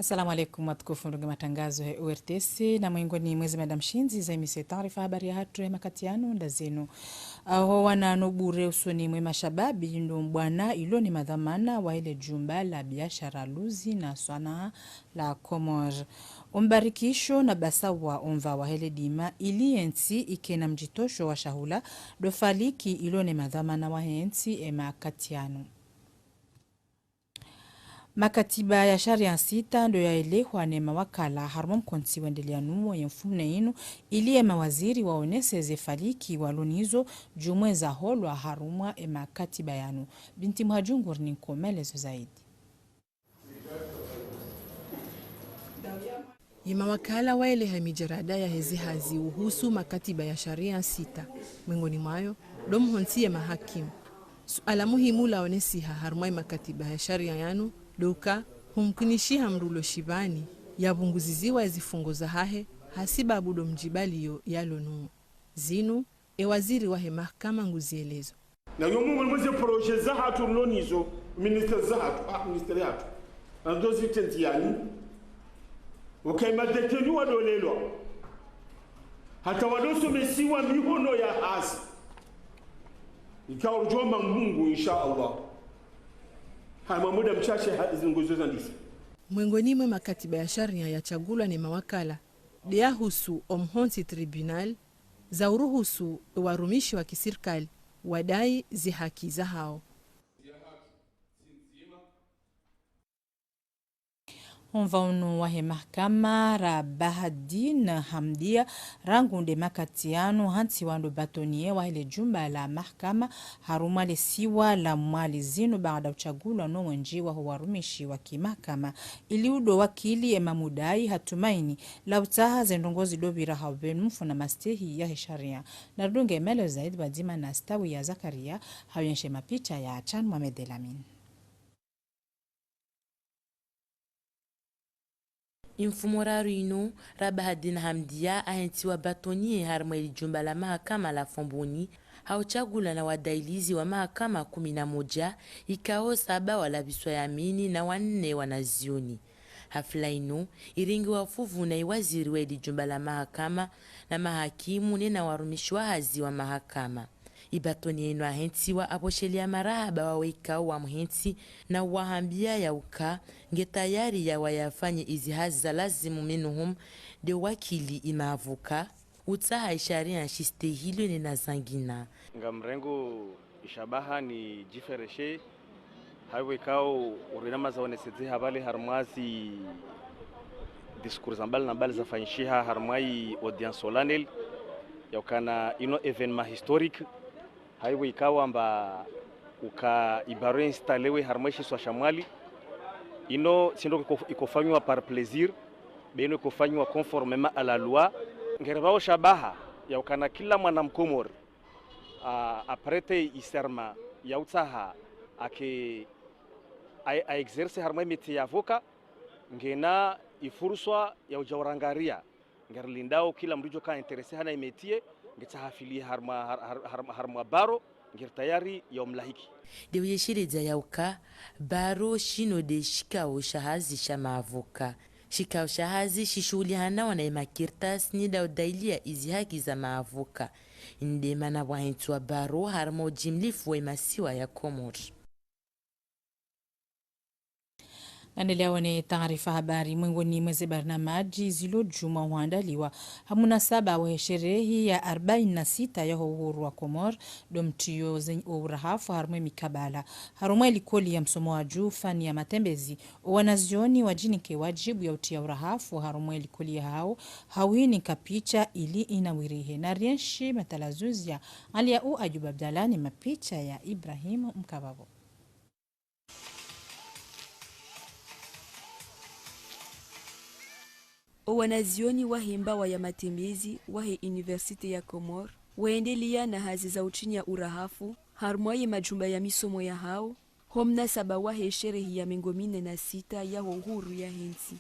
Assalamu alaikum watukufu ndugu matangazo ya URTC na miongoni mwezi Madam Shinzi za imisi taarifa habari ya hatu ya makatiano ndazinu. Aho wana nubure usoni mwe mashababi ndo mbwana ilo ni madhamana wa ile jumba la biashara luzi na swana la Komor. Umbarikisho na basawa umva wa hele dima ili ensi ikena mjitosho wa shahula dofaliki ilo ni madhamana wa ensi ema katiano. Makatiba ya sharia sita ndo yaelehwa ne mawakala harmom konsi wendelea numo ya mfumne inu ili mawaziri waonese zefaliki walonizo jumwe za holwa harumwa makatiba yanu. Binti Mhajungur ni komelezo zaidi. Mawakala waeleha mijarada ya hezi hazi uhusu makatiba ya sharia sita. Mwengoni mwayo, domhonsi ya mahakimu. Suala muhimu laonesiha harumwa makatiba ya sharia yanu doka humkunishiha mrulo shibani yabunguziziwa ya zifungo za hahe hasiba abudo mjibaliyo yalo numo. Zinu, waziri wahe mahakama nguzielezo. Na yomu mweze proje za hatu lonizo, ministeri hatu. Na dozi tentiani, madetenu wa dolelwa. Hata wadoso mesiwa mihono ya hasi. Ikawa ujomba Mungu insha Allah. Muda mchache zinguzo ndisi. Mwengoni mwe makatiba ya sharia ya chagulwa ni mawakala diahusu omhonsi tribunal za uruhusu warumishi wa kisirikali wadai zihaki za hao. Onvaunu wahe mahkama Rabahadin Hamdia rangunde makatiano hansi wando batonie wahile jumba la mahkama harumale siwa la mwali zinu baada uchagulwa no wenjiwa huwarumishi wa kimahkama iliudo wakili mamudai hatumaini la utaha zendongozi dobira hawenu mfuna mastehi ya sharia. Nardunge melo zaidi badima na stawi ya Zakaria hawenshe mapicha ya Chan Mohamed Elamin. Infumoraro ino Rabahadin Hamdia ahentiwa batonie harma ili jumba la mahakama la Fomboni hauchagula na wadailizi wa mahakama 11 ikao 7 walabiswa yamini na 4 wanazioni. Hafla ino iringi wafuvu na iwaziri wa ili jumba la mahakama na mahakimu na warumishi wa hazi wa mahakama. Ibatonie ino ahentiwa aposhelia marahaba wawekao wa mhensi na wahambia ya uka ngetayari ya wayafanye izihazi za lazimu minuhum de wakili imavuka utaha isharia na shiste hilo ni na zangina. Nga mrengo ishabaha ni jifereshe haiwekao urinama za wanesezi habali harmazi diskurs ambali na bali za fanishiha harmai audience solennel ya ukana ino evenement historique haiwe ikawa amba uka ibaro instalewe harmaishi swa shamali ino sindo ikofanywa par plaisir beno ikofanywa conformément à la loi ngerebao shabaha ya ukana kila mwana mkomor aprete iserma ya utaha ake a exerce harmai métier avocat ngena ifurswa ya ujawarangaria ngerlindao kila mrijo ka interesse hana métier ngitahafili harma baro ngir tayari ya mlahiki de uyeshireza yauka baro shino de shikao shahazi shama avoka shikao shahazi shishuli hana wana imakirtas ni da udailia izi haki za maavoka inde mana wahentua baro harma ujimlifu wa imasiwa ya Komor. Naendelea wane taarifa habari mwengoni mweze barnamaji zilo juma huandaliwa hamuna saba wa sherehi ya 46 ya uhuru wa Komor domtiyo zenye urahafu harumwe mikabala harumwe likoli ya msomo wa juu fani ya matembezi wanazioni wajinike wajibu ya utia urahafu harumwe likoli ya hao hawini kapicha ili inawirihe na rienshi matalazuzia alia Ayub Abdalani mapicha ya Ibrahimu Mkababo. Wanazioni wahimba wa ya matembezi wahe University ya Komor waendelia na hazi za uchini ya urahafu harumwaye majumba ya misomo ya hao homna saba wahe sherehi ya 46 ya uhuru ya hensi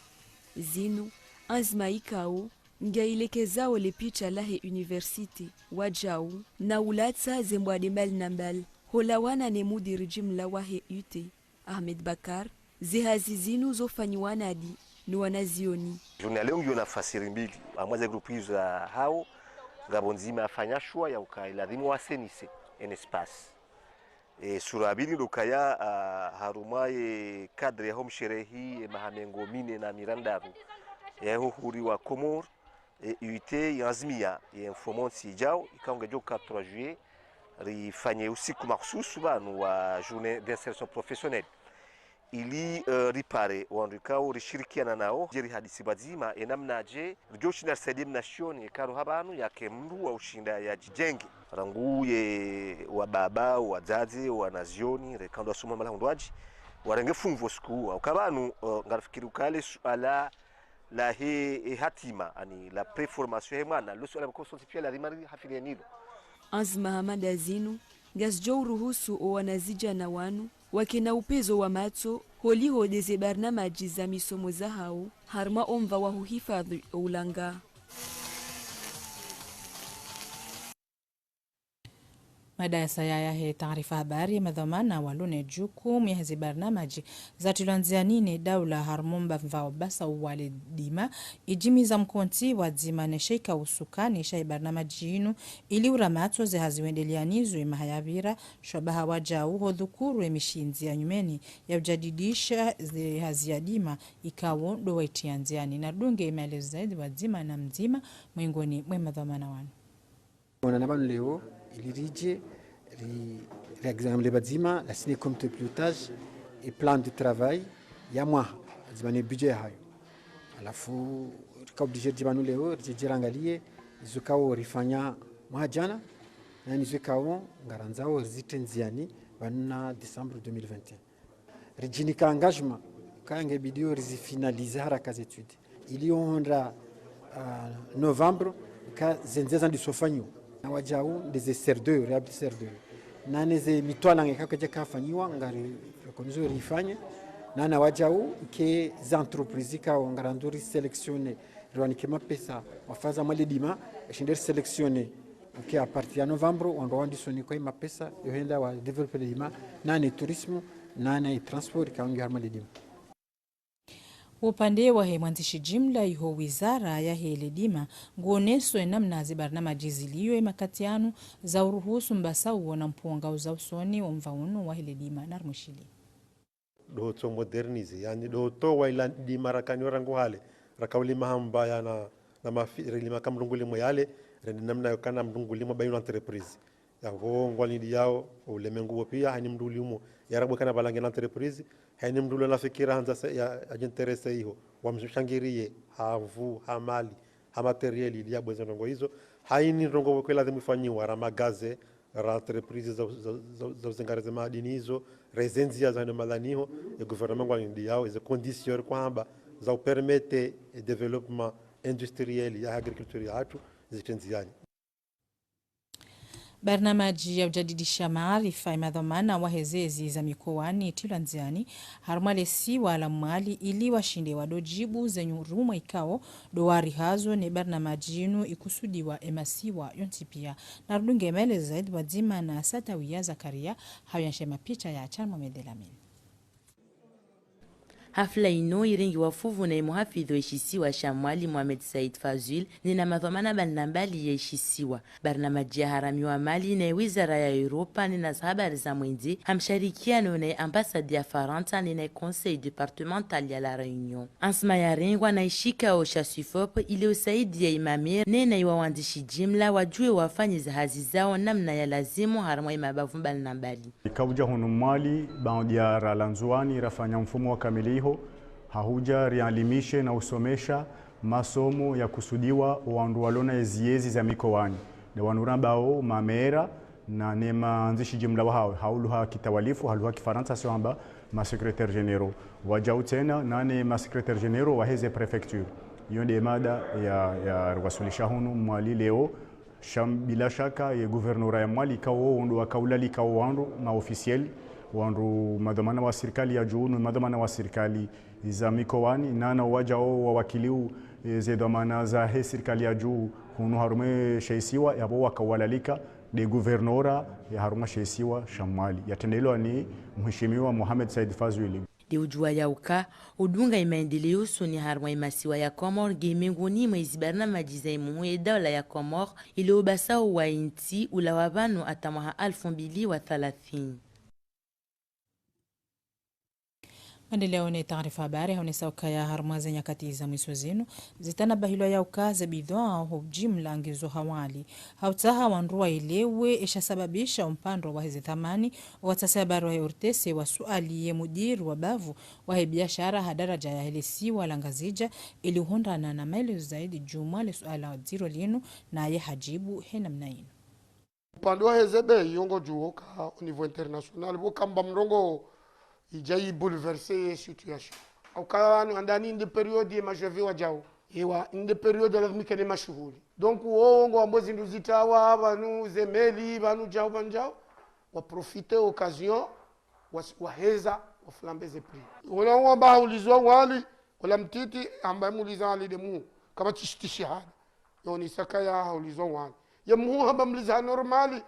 zinu azma ikao ngailekezao le picha lahe University wajao na ulatsa zembwade mbali na mbali holawana ne mudiri jimla wahe UT Ahmed Bakar zihazi zinu zofanyiwana di ni wanazioni. Juna leo ngiyo nafasiri mbili amwaza grupis za hao ngabo nzima afanya shua ya ukailadhimu wasenise en espace sura bili ndokaya harumaye kadre hom sherehi mahamengo mine na mirandaru yaho huri wa Comore UT yazmia informanti jao ikaonga jo 4 juillet rifanye usiku mahsusu banu wa journée d'insertion professionnelle ili ripare wandikao rishirikiana nao jeri hadisi bazima enamnaje rjoshina sadim nation karo habanu yake mru wa ushinda ya jijenge ranguye wa baba wa zazi wa nazioni rekando asuma mala ndwaji warenge funvo siku au kabanu ngarafikiri ukale suala la hatima ani la preformation hemana lo suala ko sonsipia la rimari hafili nilo Azma Hamada Zinu gasjo ruhusu o wanazija na wanu wakina upezo wa mato holiho deze barnamaji za misomo za hao harma omva wa huhifadhi ulanga. Madasa ya he taarifa habari madhamana walune jukumu ya hizi barnamaji za tilanzianine daula harmumba mvao basa uwale dima ijimiza mkonti wa dzima nesheika usukani shai barnamaji inu ili uramato ze haziwendelianizu imahayavira shobaha wajau hodhukuru emishinzi ya nyumeni ya ujadidisha ze haziadima ikawo dowa itianziani na dunge imeeleza zaidi wa dzima na mzima mwingoni mwe madhamana wanu. Mwananabanu leo ilirije l'examen les bazima la signé comme de pilotage et plan de travail ya mwa zimane budget hayo alafu obligé jibanu leo jirangalie zukao rifanya mwajana na nizukao ngaranzao zitenziani bana December 2021 rijinika engagement kange bidio rizifinalize haraka za études ilionda novembre ka zenzeza ndisofanyo na wajau des SR2 réhabilit SR2 nane ze mitwala ngekaje kafanyiwa ngari konzo rifanye nana wajau ke za entreprise ka ngaranduri sélectionner rwanike mapesa wafaza maledima shinder sélectionner ke a partir ya novembre ondo wandisoni kwa mapesa yohenda wa developer ledima nane tourisme nane transport ka ngi harma ledima. Upande wa mwanzishi jimla yuho wizara ya heledima nguoneso namna zibarnamaji ziliyo makatianu za uruhusu mbasa uona mpunga uza usoni wa mvauno wa heledima narmushili. Doto modernize yani doto wa ila di marakani warangu hale rakawli mahamba ya na mafiri makamrunguli mo yale rendi namna yokana mrunguli mo bayino entreprise yango ngwali yao ulemengu pia hani mduli mo yarabu kana balange na entreprise hani mduli na fikira hanza ya ajenterese hiyo wamshangirie havu hamali ha materiali ili yabweza ndongo hizo haini ndongo kwa lazima ifanywe ramagaze ra entreprise za zingareze madini hizo rezenzia za malaniho ya gouvernement ngwali yao is condition kwamba za permete development industriel ya agriculture yatu zitenziani. Barnamaji ya ujadidisha maarifa imadhamana wahezezi za mikoani tilanziani harumale si wala mwali ili washinde wadojibu zenyu ruma ikao doari hazo ni barnamaji inu ikusudiwa emasiwa yontipia na rudunge mele zaidi wadzima na Satawiya Zakaria hawianshema picha ya Charma Medelamin. Hafla ino irengi wafuvu na muhafidho ishisiwa Shamwali Mohamed Said Fazil nina madhamana banambali ya ishisiwa barnamaji ya haramiwa mali na wizara ya Europa nina habari za mwenzi hamsharikiano na ambasadi ya Faransa nina conseil departemental ya la Réunion ansma ya rengwa na ishika o Chasufop ili usaidi ya imamir nena iwawandishi jimla wajue wafanyi za hazi zao namna ya lazimu haramwa imabavu banambali ikauja hunu mwali baondia ralanzuani rafanya mfumo wa kamiliho hahuja rialimishe na usomesha masomo ya kusudiwa wandu walona eziezi za mikoani na wanurambao mamera na nema anzishi jimla wahao hauluha kitawalifu haluha kifaransa siwamba ma secrétaire généraux wajau tena nane ma secrétaire généraux waheze prefecture yonde mada ya wasulisha hunu mwali leo bila shaka ye gouverneur ya mwali kawo wandu wakaulali kawo wandu ma officiel wandu madhamana wa serikali ya juu na madhamana wa serikali za mikoani nana wajao wawakiliu ze dhamana za he serikali ya juu hunu harume sheisiwa yabo wakawalalika de gouvernora ya haruma sheisiwa Shamwali yatendelewa ni mheshimiwa Mohamed Said Fazil de ujua yauka udunga imaendeleo soni harwa imasiwa ya Komor gemengoni mwezi barnamaji za imu ya dawla ya Komor ile ubasao wa inti ula wabano atamaha 2030. Maendeleo ni taarifa habari haonesa ukaya harmaza nyakati za mwisho zinu zitana bahilo ya ukaze bidhaa au jumla angizo hawali hautaha wanrua ilewe isha sababisha umpando wa hizi thamani watasa habari wa urtese wa suali ye mudiru wa bavu wa biashara hadaraja ya helisi wa langazija ili uhondana na maelezo zaidi jumale suala wa ziro linu na ye hajibu hena mnainu. Upande wa hezebe yongo juhoka au niveau international wukamba mrongo ijai bouleverser situation au kanu andani inde periode majevi wajao ewa inde periode lazima kene mashuhuri donc wongo ambozi nduzitawa banu zemeli banu jao banjao wa profiter occasion waheza waflambeze prix wala wamba ulizwa wali wala mtiti ambaye muliza ali demu kama tishihada yoni sakaya ulizwa wali ya mu hamba muliza normali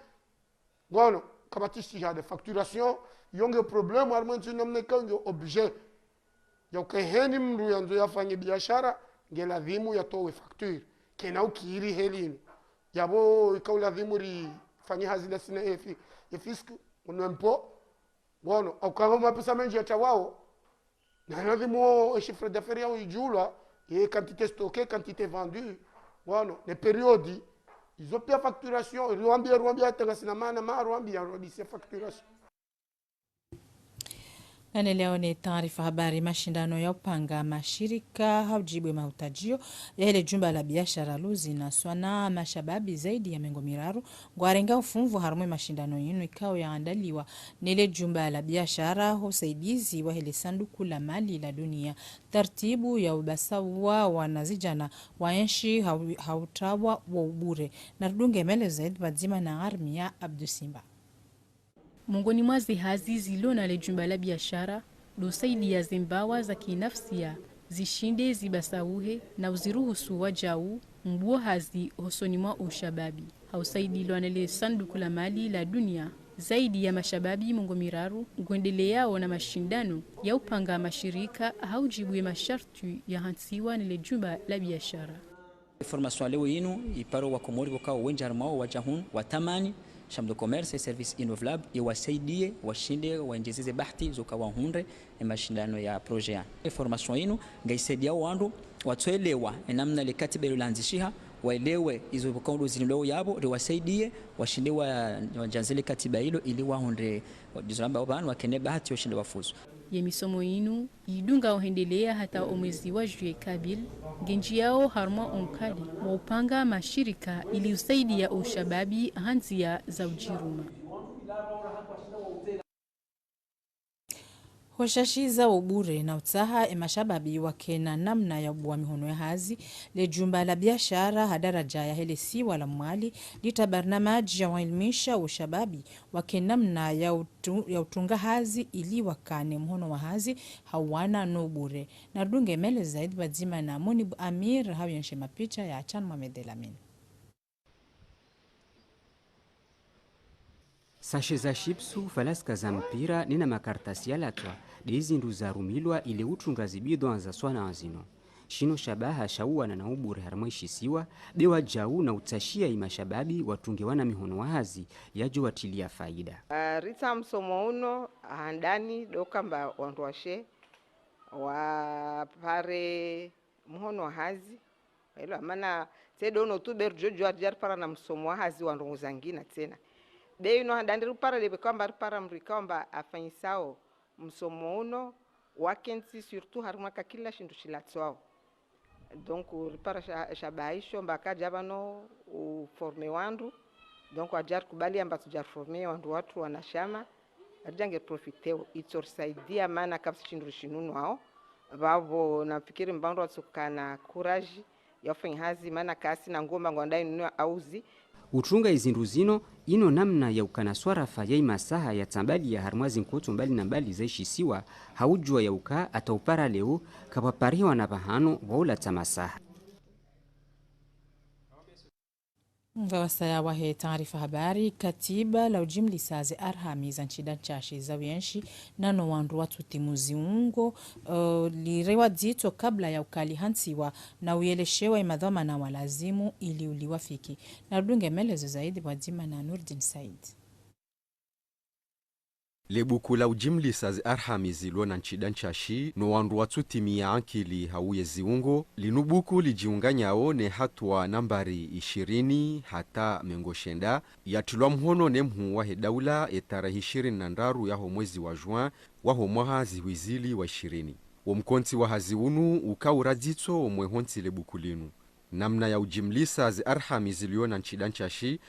gono kama tishihada facturation yonge problème armenti namne kango objet yokeheni mru yanzo yafanye biashara ngeladhimu yatowe facture kena ukiri helini yabo ikaulazimu ri fanye hazina sina efisk unempo ngono au kama mapesa menji atawao na lazima chiffre d'affaires yao ijula et quantité stockée quantité vendue ngono les périodes ils ont pia facturation ruambia tangasina mana ma ruambia rodisi facturation. Na leo ni taarifa habari mashindano ya upanga mashirika haujibwe mahutajio ya ile jumba la biashara luzi na swana mashababi zaidi ya mengo miraru ngwarenga ufunvu harumwe mashindano yinu ikao yaandaliwa nile jumba la biashara husaidizi wa ile sanduku la mali la dunia tartibu ya ubasawa wanazijana waenshi hautawa wa ubure na rudunge mele zaidi wadzima na armia Abdusimba. Mongoni mwa zihazi zilo na le jumba la biashara dosaidi ya zimbawa za kinafsia zishinde zibasauhe na uziruhusu wajau mbuo hazi hosoni mwa ushababi hausaidi ilo anele sanduku la mali la dunia zaidi ya mashababi mongo miraru ngwendelea na mashindano ya upanga mashirika haujibu masharti ya hansiwa nile jumba la biashara. Formation leo yinu iparo wa Komori wakao wenjarmao wajahun watamani Chambre de commerce et services innovable iwasaidie washinde waenjezeze bahati zokawa hunde mashindano ya projet. Formation yinu ngaisaidia wandu watoelewa namna ile katiba ilianzishiha waelewe hizo kondo zinileo yabo riwasaidie washinde wajanzele katiba hilo ili wahunde wajizamba wabana wakene bahati washinde wafuzu. Ye misomo yinu idunga uhendelea hata omwezi wa juye kabil genji yao harma onkali wa upanga mashirika ili usaidia ushababi hanzia za ujiruma. Hoshashiza ubure na utaha mashababi wakena namna ya ubuwa mihono ya hazi le jumba la biashara hadaraja ya helesi wala mwali lita barnamaji ya wailmisha ushababi wakena namna ya utunga hazi ili wakane mhono wa hazi hawana no ubure na dunge mele zaidi wadzima na Monibu Amir hawionshe mapicha ya Achan Mamedelamin. Sashe za shipsu falaska za mpira nina makartasi ya latwa dizi nduza rumilwa ile utunga zibido anza swana azino. Shino shabaha shauwa na ubure harmwishisiwa bewa jau na utashia imashababi watungewana mihono wahazi yajo watilia faida. Rita msomo uno handani dokamba wanduashe wapare mhono wahazi ilo amana tedo no tuber jojo ajar para na msomo wahazi wandu zangina tena. Dei no handandiri para lebe kwamba para mrikamba afanyisao msomo uno wakensi surtout harumaka kila shindu shilatswao. Donc para shabaisho mbaka jabano uforme wandu donc ajar kubali amba tujar forme wandu watu wanashama ajange profiteo itorsaidia maana kapsi shindu shinunu wao babo nafikiri mbando watsukana courage yafanya hazi maana kasi na ngoma ngwandai nunua auzi. Utunga izindu zino ino namna ya ukanaswarafa ya imasaha ya tambali ya harmwazi nkoto mbali na mbali zaishisiwa haujua ya uka ataupara leo kapapariwa na bahano waula tamasaha. Ngawasaya wahe taarifa habari katiba la ujimli saze arhami za nchida nchashi za wienshi nano wandu watu timuzi ungo lirewa dzito kabla ya ukali hansiwa na uyeleshewa imadhoma na walazimu ili uliwafiki. Na rudunge melezo zaidi wadzima na Nurdin Said. Lebuku la ujimli sazi arhami zilwa na nchida nchashi no wandu watu timia ankili hauye ziungo linubuku lijiunganyao ne hatua nambari 20 hata mengoshenda yatulwa mhono ne mhu wahe daula etara 20 yaho mwezi wa juin waho mwaha zihuizili wa 20 womkonti wa haziunu ukauradzitso omwehonti lebuku linu namna ya ujimli sazi arhami zilwa na nchida nchashi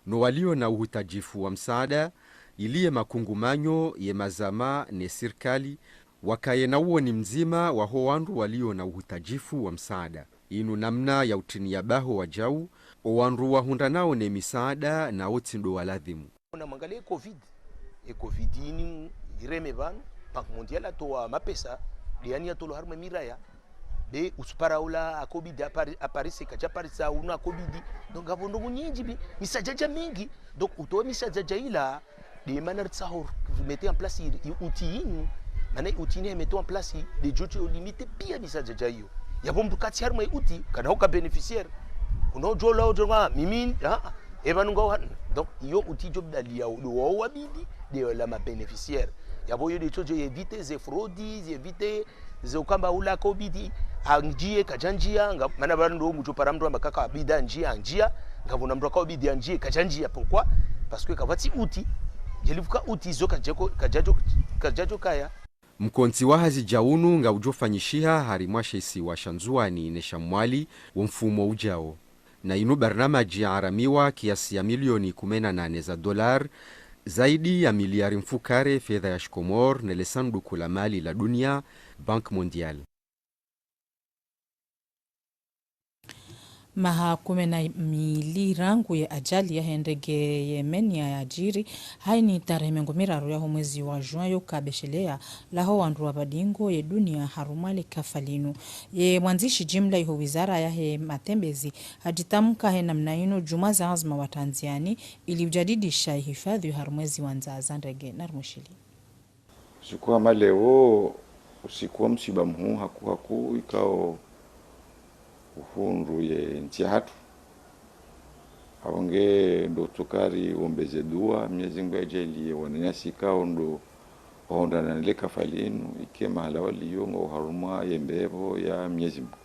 no walio na uhutajifu wa msaada iliye makungumanyo ye mazama ne sirkali wakaye na uo ni mzima wa ho wandu walio na uhutajifu wa msaada inu namna ya utinia baho wa jau o wandu wahunda nao ne misaada na otindo waladhimu. Unamwangalia covid ini ireme banu bank mondial atoa mapesa liani atolo harma miraya be usuparaula akobidi aparise kacha parisa una akobidi donc avondo munyinji bi misajaja mingi donc utoa misajaja ila de manière de sahur vous mettez en place outil maana outil ne mettez en place des jojo limité pia misajaja hiyo ya bombu kati harma outil kana hoka beneficiaire kuno jola ojonga mimi evanunga donc yo outil job dalia do wabidi de la ma bénéficiaire ya boyo de jojo éviter les fraudes éviter zokamba ula kobidi anjie kajanjia maana bando mtu para mtu ambakaka abida njia ngavona mtu akobidi anjie kajanjia pourquoi parce que kavati outil jelivuka outil zo kajajo kaya mkonti wa hazi jaunu nga ujofanyishiha harimwashe isi wa shanzuani nesha mwali wa mfumo ujao na inu barnamaji ya aramiwa kiasi ya milioni 18 za dolar zaidi ya miliari mfukare fedha ya Shkomor na lesanduku la mali la dunia Bank Mondial. Maha 12 rangu ya ajali ya hendege Yemen ya ajiri haini tarehe 10 ya mwezi wa Juin yo kabeshelea laho wandu wabadingo ye dunia harumale kafalinu ye mwanzishi jimla iho wizara ya he matembezi hajitamka he namna ino juma za azma wa Tanziani ili ujadidisha hifadhi harumwezi wanza ndege narmushili sikuwa maleo usikuwa msiba mhu haku ikao ufunru ye nchi hatu awonge ndo tukari ombeze dua Mwenyezi Mungu ajali wananyasi kao ndo honda na ile kafalinu ike mahala waliyongo haruma yembebo ya Mwenyezi Mungu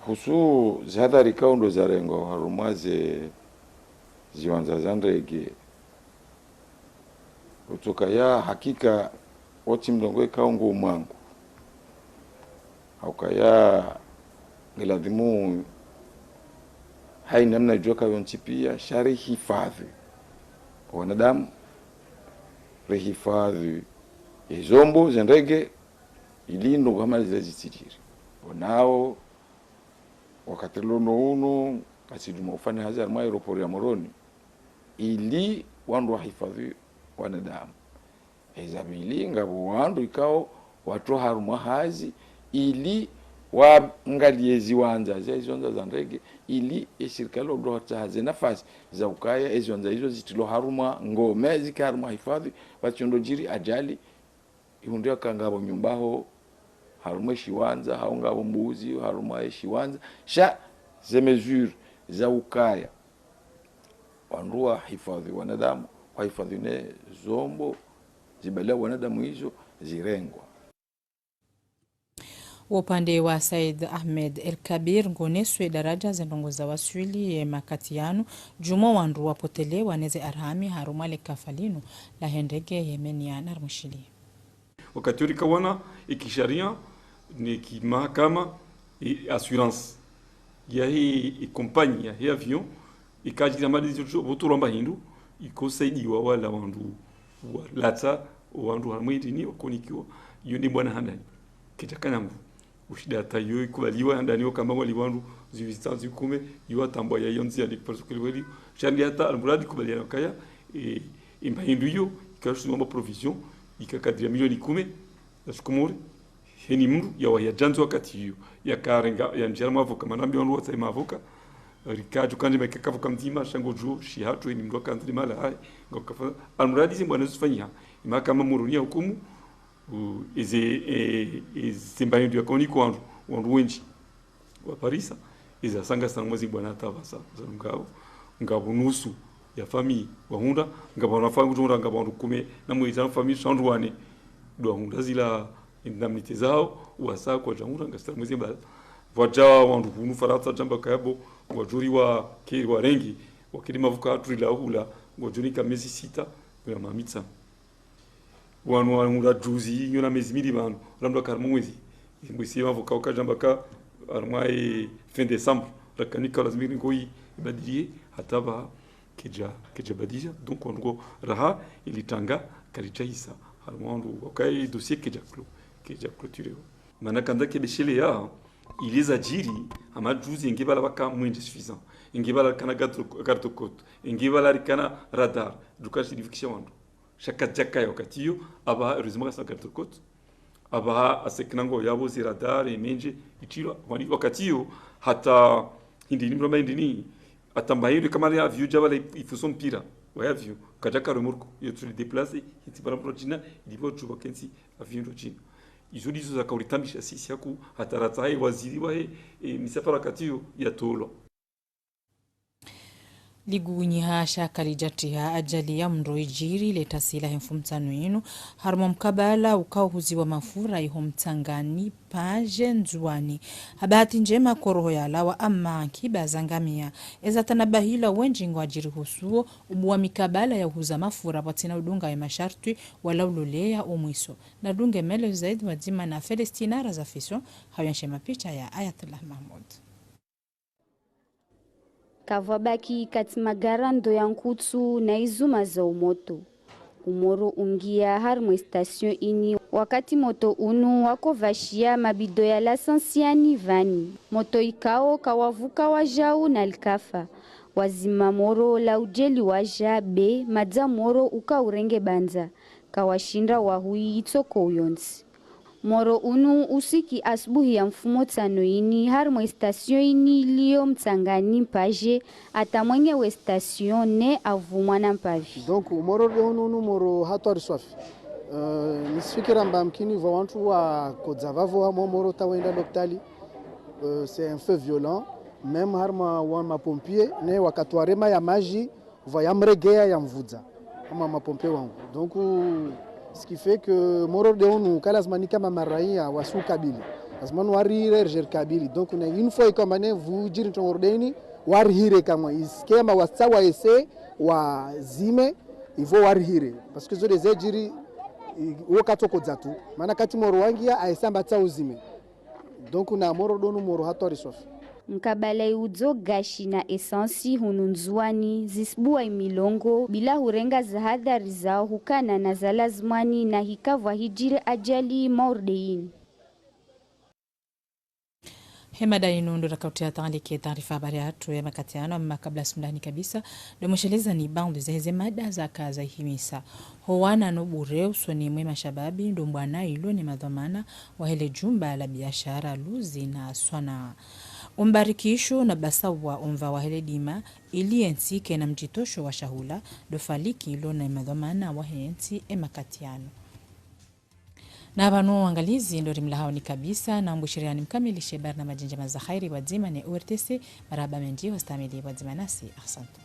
husu zihadhari kao ndo zarengo haruma ziwanza zandege utoka ya hakika woti mdongo kao ngo mwangu haukaya ngiladhimu hai namna joka yonchi pia shari hifadhi wanadamu rehifadhi izombo zendege ilindo kama zizitiri wanao wakati lono uno kasiduma ufanya hazar ma aeroport ya Moroni ili wandu hifadhi wanadamu ezabili ngabo wandu ikao watu haruma hazi ili waangalie ziwanza za ndege ili serikali ndo hataze nafasi za ukaya ziwanza hizo zitilo haruma ngome zikaruma hifadhi wachondo jiri ajali iundia kangabo nyumbaho haruma shiwanza haungabo mbuzi haruma shiwanza sha ze mesure za ukaya wanrua hifadhi wanadamu kwa hifadhi ne zombo zibala wanadamu hizo zirengwa. Upande wa Said Ahmed El Kabir ngoneswe daraja zendongoza waswili ye makatianu jumo wandu wapotele waneze arhami harumale kafalinu la hendege Yemen ya narmushili wakati uri kawana ikisharia ni kimahakama assurance ya hii kompani ya hii avion ikajira malizo boturamba hindu ikosaidiwa wala wandu lata wandu harmwitini wakonikiwa yoni bwana handani kitakanyambu ushida tayo ikubaliwa ndani yo kama wali wandu zivistanzi kume yo atambwa ya yonzi ali parce que wali chandi hata almuradi kubaliana kaya imbahindu yo ikashuma ma provision ikakadiria milioni 10 za Shkomori heni mru ya janzo wakati yo ya karenga ya njara mavoka manambi wandu watsa mavoka rikajo kanje makakavu kamtima shango jo shihatu ni mndo kanzli mala hai ngokafa almuradi zimbwana zifanyia mahakama murunia hukumu izimbanyo ndio koniko wandu wenji wa Parisa iza sanga sana mwezi bwana tabasa ngabo nusu ya famille wahunda ngabo na famille junda ngabo kume na mwezi na famille shandwane do hunda zila indemnité zao wasa kwa jamhuri ngasta mwezi bala wajawa wandu kunu farata jamba kayabo wajuri wa kiri wa rengi wakilima vuka trila ula wajuri ka miezi 6 kwa mamitsa wanu wanu juzi nyona miezi mili banu ramdo kar mwezi mwezi mavuka ukajamba ka armai fin décembre rakanika lazimiri ngoi ibadilie hataba keja badija donc on raha ilitanga kalichaisa harmondu wakai dossier keja clôturé mana kanda kebeshele ya iliza jiri ama juzi ingebala baka mwende suffisant ingebala kana carte côte ingebala kana radar duka silifikisha wandu shaka jaka wakati yo aba heureusement sa carte côte aba aseknango yabo zi radar emenje ichilo wakati yo hata hindi nimroma indini atambaye kama ya avion jabala ifuso mpira wa avion kajaka remorque yo tu déplacer iti para prochina ilipo chuba kensi avion rochina izo dizo za kauritambisha sisi yaku hataratai waziri wae misafara katiyo ya tolo ligunyi hasha kalijatiha ajali ya mroijiri letasila hemfumtano inu harmo mkabala ukauhuzi wa mafura iho mtangani paje nzuani habati njema koroho ya lawa ama kiba zangamia eza tanabahila wenjingo ajiri husuo ubuwa mikabala ya uhuza mafura watina udunga ya mashartui wala ululea umwiso na dunge mele zaidi wadzima na Felestina Razafisho hawianshe mapicha ya Ayatollah Mahmoud kavabaki katimagara ndo ya nkutsu na izuma za umoto umoro ungia harmo station ini wakati moto unu wako vashia mabido ya lasansiani vani moto ikao kawavuka wajau na likafa wazima moro la ujeli waja be madza moro uka urenge banza kawashinda wahui itoko uyonzi moro unu usiki asubuhi ya mfumo tano ini harmo station ini liyo mtangani mpaje ata mwenye we station ne avumwa na mpavi donc moro unu moro hatori swafi nisfikira mbamkini va wantu wa kodzavavo wa moro tawenda l'hôpital c'est un feu violent même harma wa mapompier ne wakatwarema ya maji va yamregea ya mvudza kama mapompier wangu donc ce qui fait que moro de onu kalazmani kama maraia wasu kabili lazima warire reger kabili donc na une fois comme ne vous dire ton ordeni warire kama iskema wasawa ese wa zime ivo warire parce que zo des ejiri wakatoko zatu maana kati moro wangia aisamba tsa uzime donc na moro donu moro hatori sofi mkabala udzo gashi na esansi hununzuani zisbua imilongo bila hurenga za hadhari zao hukana na za lazimani na hikavwa hijire ajali maurdeini hemada inundo rakautia tandike taarifa habari hatu ya makatiano ama kabla sumdani kabisa domosheleza ni bound zeze mada za kaza himisa howana no bure usoni mwema shababi ndo mbwana ilo ni madhamana wa hele jumba la biashara luzi na swana umbarikisho na basawa umva wa hele dima ili ensike na mjitosho wa shahula dofaliki ilo na madhamana wa hensi emakatiano na abanu angalizi ndo rimlahao ni kabisa na mbushiriani mkamilishe barna majinjama za khairi wadzima ni URTC maraba menji wastamili wadzima nasi ahsantu.